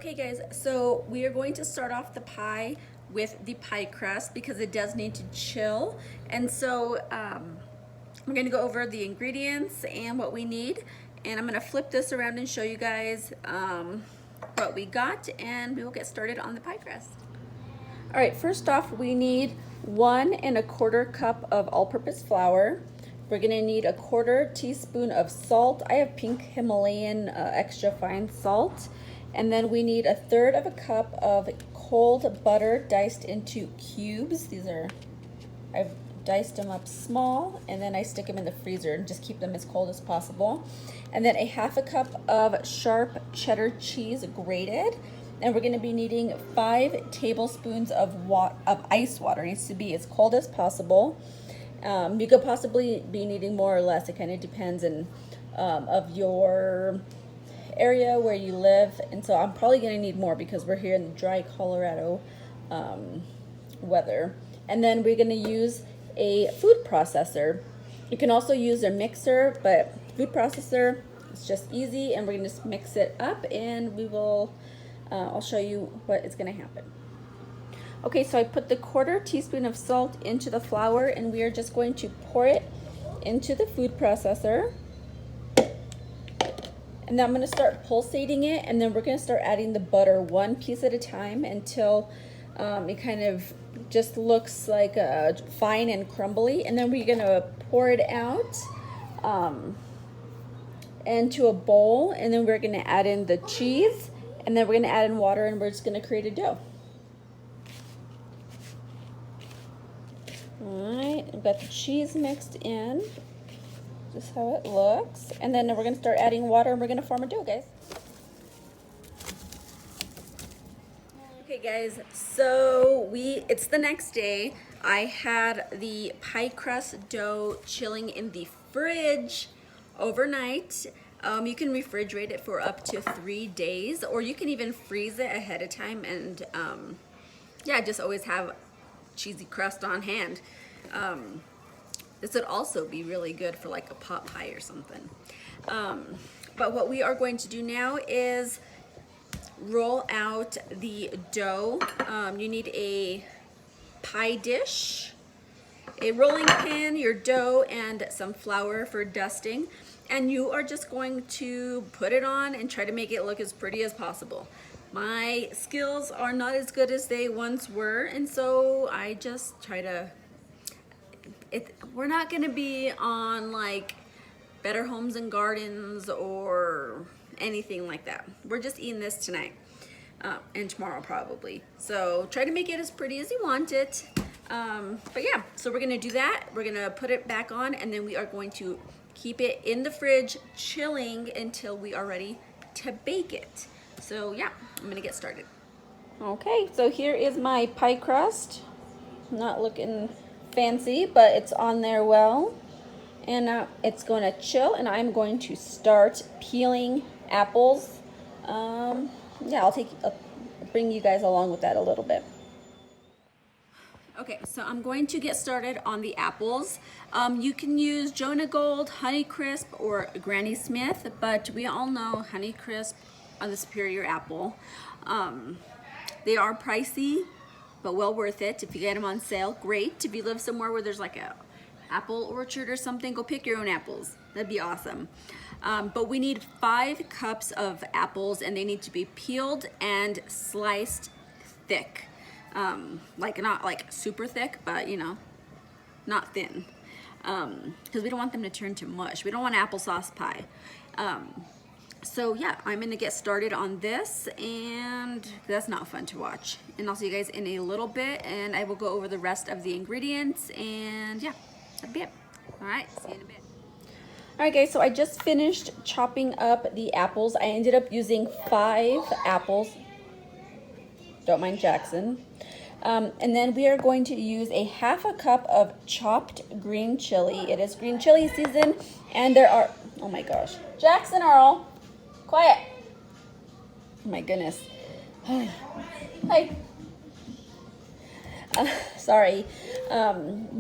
Okay guys, so we are going to start off the pie with the pie crust because it does need to chill. And so we're gonna go over the ingredients and what we need. And I'm gonna flip this around and show you guys what we got, and we will get started on the pie crust. All right, first off, we need 1 1/4 cup of all-purpose flour. We're gonna need 1/4 teaspoon of salt. I have pink Himalayan extra fine salt. And then we need 1/3 cup of cold butter diced into cubes. I've diced them up small, and then I stick them in the freezer and just keep them as cold as possible. And then 1/2 cup of sharp cheddar cheese grated. And we're gonna be needing 5 tablespoons of ice water. It needs to be as cold as possible. You could possibly be needing more or less. It kind of depends of your area where you live, and so I'm probably going to need more because we're here in the dry Colorado weather. And then we're going to use a food processor. You can also use a mixer, but food processor is just easy, and we're going to just mix it up, and we will I'll show you what is going to happen. Okay, so I put the 1/4 teaspoon of salt into the flour, and we are just going to pour it into the food processor. And then I'm going to start pulsating it, and then we're going to start adding the butter 1 piece at a time until it kind of just looks like fine and crumbly. And then we're going to pour it out into a bowl, and then we're going to add in the cheese, and then we're going to add in water, and we're just going to create a dough. All right, I've got the cheese mixed in. Just how it looks. And then we're going to start adding water, and we're going to form a dough, guys. Okay guys, so it's the next day. I had the pie crust dough chilling in the fridge overnight. You can refrigerate it for up to 3 days, or you can even freeze it ahead of time, and yeah, just always have cheesy crust on hand. This would also be really good for like a pot pie or something. But what we are going to do now is roll out the dough. You need a pie dish, a rolling pin, your dough, and some flour for dusting. And you are just going to put it on and try to make it look as pretty as possible. My skills are not as good as they once were, and so I just try to we're not going to be on like Better Homes and Gardens or anything like that. We're just eating this tonight and tomorrow probably. So try to make it as pretty as you want it. But yeah, so we're going to do that. We're going to put it back on, and then we are going to keep it in the fridge chilling until we are ready to bake it. So yeah, I'm going to get started. Okay, so here is my pie crust. Not looking fancy, but it's on there well, and now it's going to chill, and I'm going to start peeling apples. Yeah, I'll bring you guys along with that a little bit. Okay, so I'm going to get started on the apples. You can use Jonagold, Honeycrisp, or Granny Smith, but we all know Honeycrisp are the superior apple. They are pricey, but well worth it. If you get them on sale, great. If you live somewhere where there's like a apple orchard or something, go pick your own apples. That'd be awesome. But we need 5 cups of apples, and they need to be peeled and sliced thick. Like not like super thick, but you know, not thin. Because we don't want them to turn to mush. We don't want applesauce pie. So yeah, I'm gonna get started on this, and that's not fun to watch. And I'll see you guys in a little bit, and I will go over the rest of the ingredients, and yeah, that'll be it. All right, see you in a bit. All right guys, so I just finished chopping up the apples. I ended up using 5 apples. Don't mind Jackson. And then we are going to use a 1/2 cup of chopped green chili. It is green chili season, and there are, oh my gosh, Jackson Earl. Quiet. Oh my goodness. Hi. Sorry.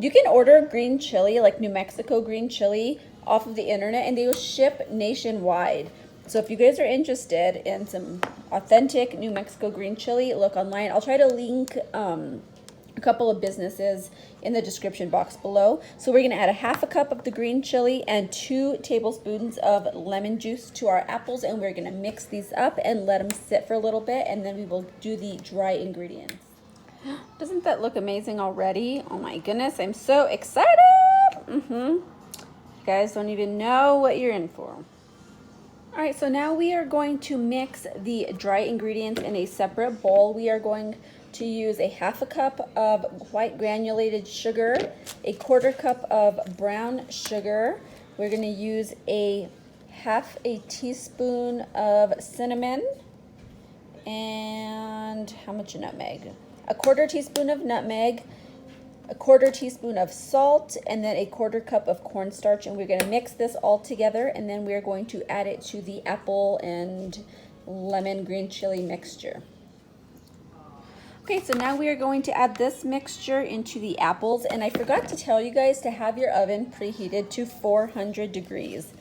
You can order green chili, like New Mexico green chili, off of the internet, and they will ship nationwide. So if you guys are interested in some authentic New Mexico green chili. Look online. I'll try to link a couple of businesses in the description box below. So we're gonna add a half a cup of the green chili and 2 tablespoons of lemon juice to our apples, and we're gonna mix these up and let them sit for a little bit, and then we will do the dry ingredients. Doesn't that look amazing already? Oh my goodness, I'm so excited. You guys don't even know what you're in for. All right, so now we are going to mix the dry ingredients in a separate bowl. We are going to use a half a cup of white granulated sugar, a 1/4 cup of brown sugar. We're going to use a half a teaspoon of cinnamon, and how much nutmeg? A 1/4 teaspoon of nutmeg, a 1/4 teaspoon of salt, and then a 1/4 cup of cornstarch. And we're going to mix this all together, and then we're going to add it to the apple and lemon green chili mixture. Okay, so now we are going to add this mixture into the apples, and I forgot to tell you guys to have your oven preheated to 400 degrees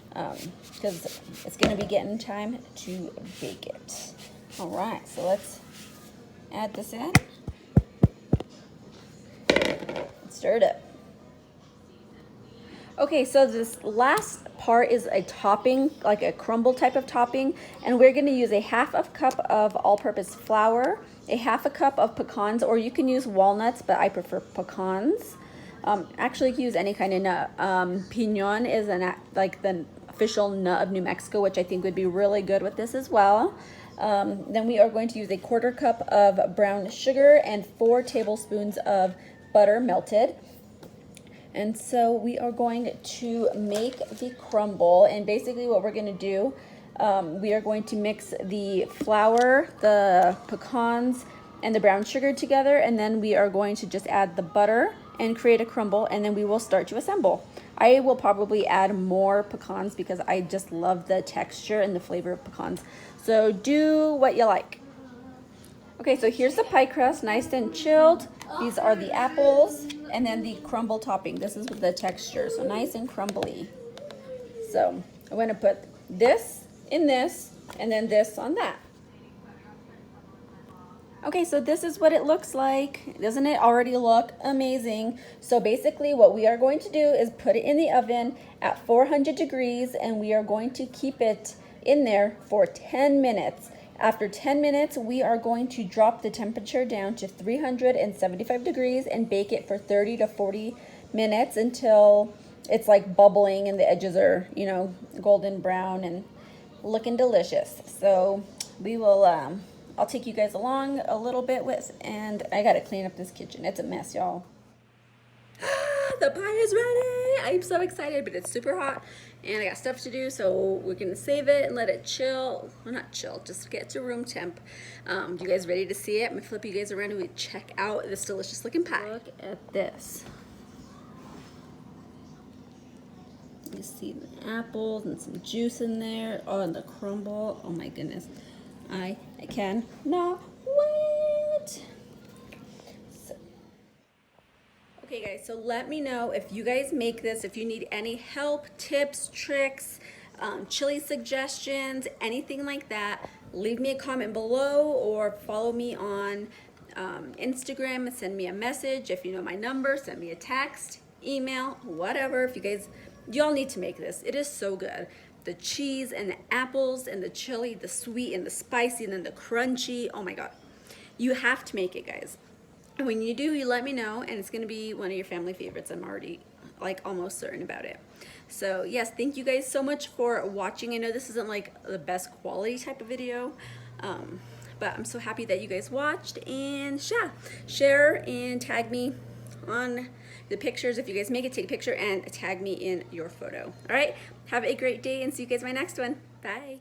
because it's going to be getting time to bake it. All right, so let's add this in. Stir it up. Okay, so this last part is a topping, like a crumble type of topping, and we're going to use a half a cup of all-purpose flour, a half a cup of pecans, or you can use walnuts, but I prefer pecans. Actually, you can use any kind of nut. Piñon is like the official nut of New Mexico, which I think would be really good with this as well. Then we are going to use a 1/4 cup of brown sugar and 4 tablespoons of butter melted. And so we are going to make the crumble, and basically what we're going to do, we are going to mix the flour, the pecans, and the brown sugar together, and then we are going to just add the butter and create a crumble, and then we will start to assemble. I will probably add more pecans because I just love the texture and the flavor of pecans. So do what you like. Okay, so here's the pie crust, nice and chilled. These are the apples, and then the crumble topping. This is the texture, so nice and crumbly. So I'm going to put this in this, and then this on that. Okay, so this is what it looks like. Doesn't it already look amazing? So basically what we are going to do is put it in the oven at 400 degrees, and we are going to keep it in there for 10 minutes. After 10 minutes, we are going to drop the temperature down to 375 degrees and bake it for 30 to 40 minutes until it's like bubbling and the edges are, you know, golden brown and looking delicious. So we will, I'll take you guys along a little bit with, and I got to clean up this kitchen. It's a mess, y'all. The pie is ready. I'm so excited, but it's super hot and I got stuff to do, so we're gonna save it and let it chill. Well, not chill, just get to room temp. You guys ready to see it? I'm gonna flip you guys around and we check out this delicious looking pie. Look at this. You see the apples and some juice in there. Oh, and the crumble. Oh my goodness. I can not wait. Okay guys, so let me know if you guys make this, if you need any help, tips, tricks, chili suggestions, anything like that. Leave me a comment below or follow me on Instagram, send me a message. If you know my number, send me a text, email, whatever. If you guys, y'all need to make this. It is so good. The cheese and the apples and the chili, the sweet and the spicy and then the crunchy. Oh my God. You have to make it, guys. And when you do, you let me know, and it's gonna be one of your family favorites. I'm already like almost certain about it. So yes, thank you guys so much for watching. I know this isn't like the best quality type of video, but I'm so happy that you guys watched, and share and tag me on the pictures. If you guys make it, take a picture and tag me in your photo. All right, have a great day and see you guys in my next one. Bye.